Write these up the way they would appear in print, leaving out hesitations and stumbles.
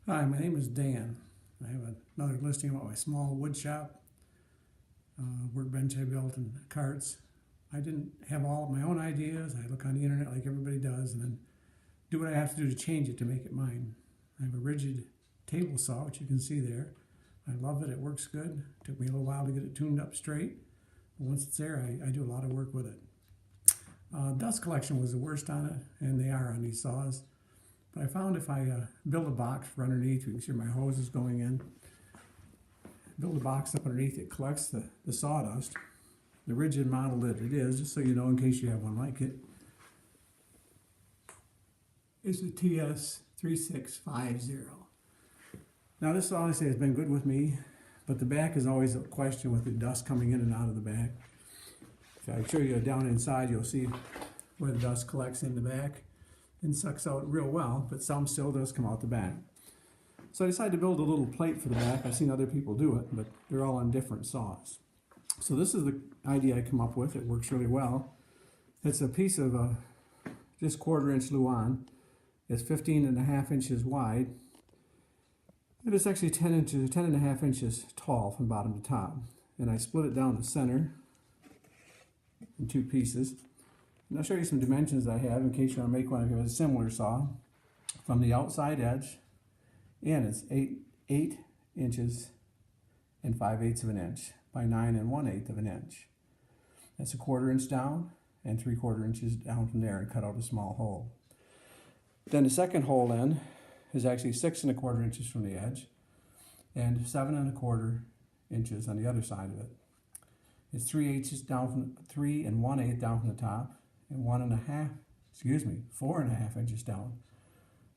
Hi, my name is Dan. I have another listing about my small wood shop, workbench I built and carts. I didn't have all of my own ideas. I look on the internet like everybody does and then do what I have to do to change it to make it mine. I have a rigid table saw, which you can see there. I love it. It works good. It took me a little while to get it tuned up straight. But once it's there, I do a lot of work with it. Dust collection was the worst on it, and they are on these saws. But I found if I build a box for underneath, you can see my hose is going in. Build a box up underneath, it collects the sawdust. The rigid model that it is, just so you know in case you have one like it, is a TS3650. Now this saw, I say, has been good with me, but the back is always a question with the dust coming in and out of the back. If I show you down inside, you'll see where the dust collects in the back and sucks out real well, but some still does come out the back. So I decided to build a little plate for the back. I've seen other people do it, but they're all on different saws. So this is the idea I come up with. It works really well. It's a piece of just 1/4 inch Luan. It's 15.5 inches wide. And it's actually 10.5 inches tall from bottom to top. And I split it down the center in 2 pieces. And I'll show you some dimensions I have in case you want to make one of a similar saw. From the outside edge, and it's 8 inches and 5/8 of an inch by 9 1/8 of an inch. That's a 1/4 inch down and 3/4 inches down from there, and cut out a small hole. Then the second hole in is actually 6 1/4 inches from the edge and 7 1/4 inches on the other side of it. It's 3 inches down from 3 1/8 down from the top, and 4.5 inches down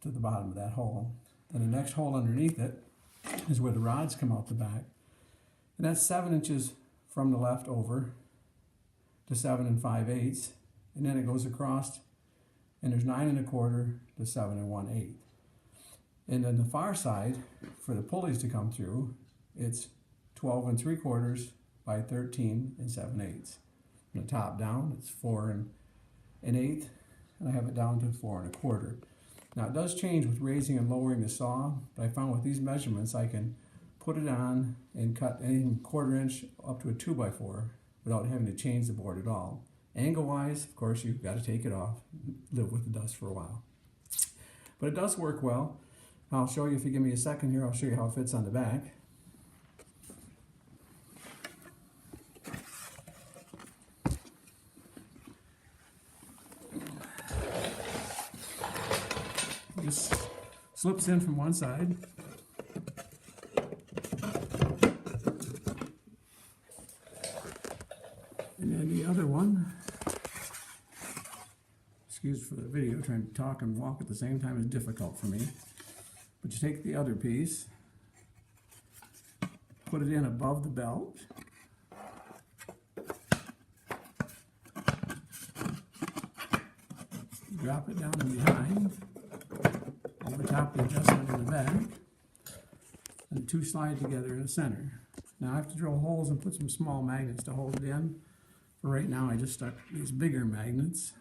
to the bottom of that hole. Then the next hole underneath it is where the rods come out the back, and that's 7 inches from the left over to 7 5/8, and then it goes across, and there's 9 1/4 to 7 1/8. And then the far side, for the pulleys to come through, it's 12 3/4 by 13 7/8. From the top down, it's 4 1/8, and I have it down to 4 1/4. Now it does change with raising and lowering the saw, but I found with these measurements I can put it on and cut anything 1/4 inch up to a 2x4 without having to change the board at all. Angle wise, of course, you've got to take it off, live with the dust for a while. But it does work well. I'll show you, if you give me a second here, I'll show you how it fits on the back. This slips in from one side. And then the other one, excuse for the video, trying to talk and walk at the same time is difficult for me. But you take the other piece, put it in above the belt, drop it down behind, over top the adjustment in the back, and the 2 slide together in the center. Now I have to drill holes and put some small magnets to hold it in. For right now I just stuck these bigger magnets,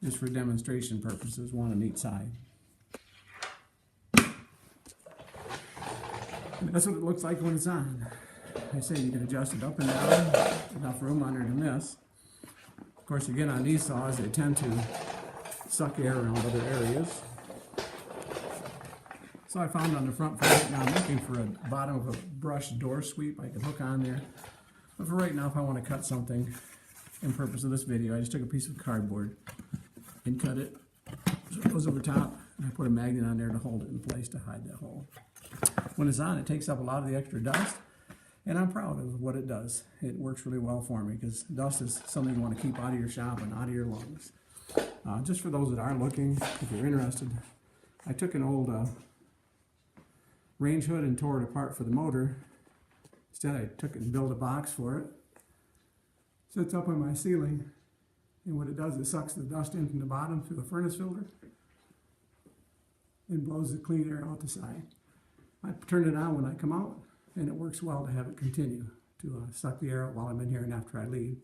just for demonstration purposes, one on each side. And that's what it looks like when it's on. I say you can adjust it up and down, enough room under to miss. Of course, again, on these saws, they tend to suck air around other areas. So I found on the front for right now, I'm looking for a bottom of a brush door sweep I can hook on there. But for right now, if I want to cut something in purpose of this video, I just took a piece of cardboard and cut it so it goes over top, and I put a magnet on there to hold it in place to hide that hole. When it's on, it takes up a lot of the extra dust, and I'm proud of what it does. It works really well for me, because dust is something you want to keep out of your shop and out of your lungs. Just for those that are looking, if you're interested, I took an old range hood and tore it apart for the motor. Instead, I took it and built a box for it. Sits up on my ceiling, and what it does is sucks the dust in from the bottom through the furnace filter and blows the clean air out the side. I turn it on when I come out, and it works well to have it continue to suck the air out while I'm in here and after I leave.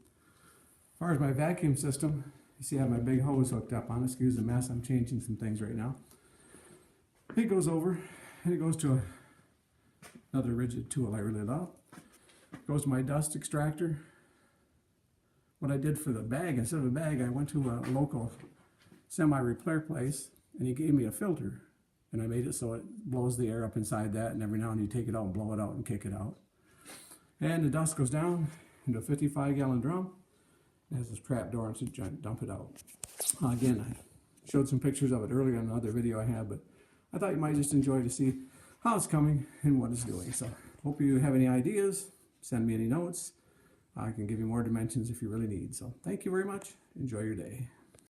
As far as my vacuum system, you see I have my big hose hooked up on. Excuse the mess, I'm changing some things right now. It goes over and it goes to another rigid tool I really love. It goes to my dust extractor. What I did for the bag, instead of a bag, I went to a local semi-repair place and he gave me a filter. And I made it so it blows the air up inside that, and every now and then you take it out and blow it out and kick it out. And the dust goes down into a 55-gallon drum. It has this trap door and it's a dump it out. Again, I showed some pictures of it earlier in another video I had, but I thought you might just enjoy to see how it's coming and what it's doing. So hope you have any ideas, send me any notes. I can give you more dimensions if you really need. So thank you very much. Enjoy your day.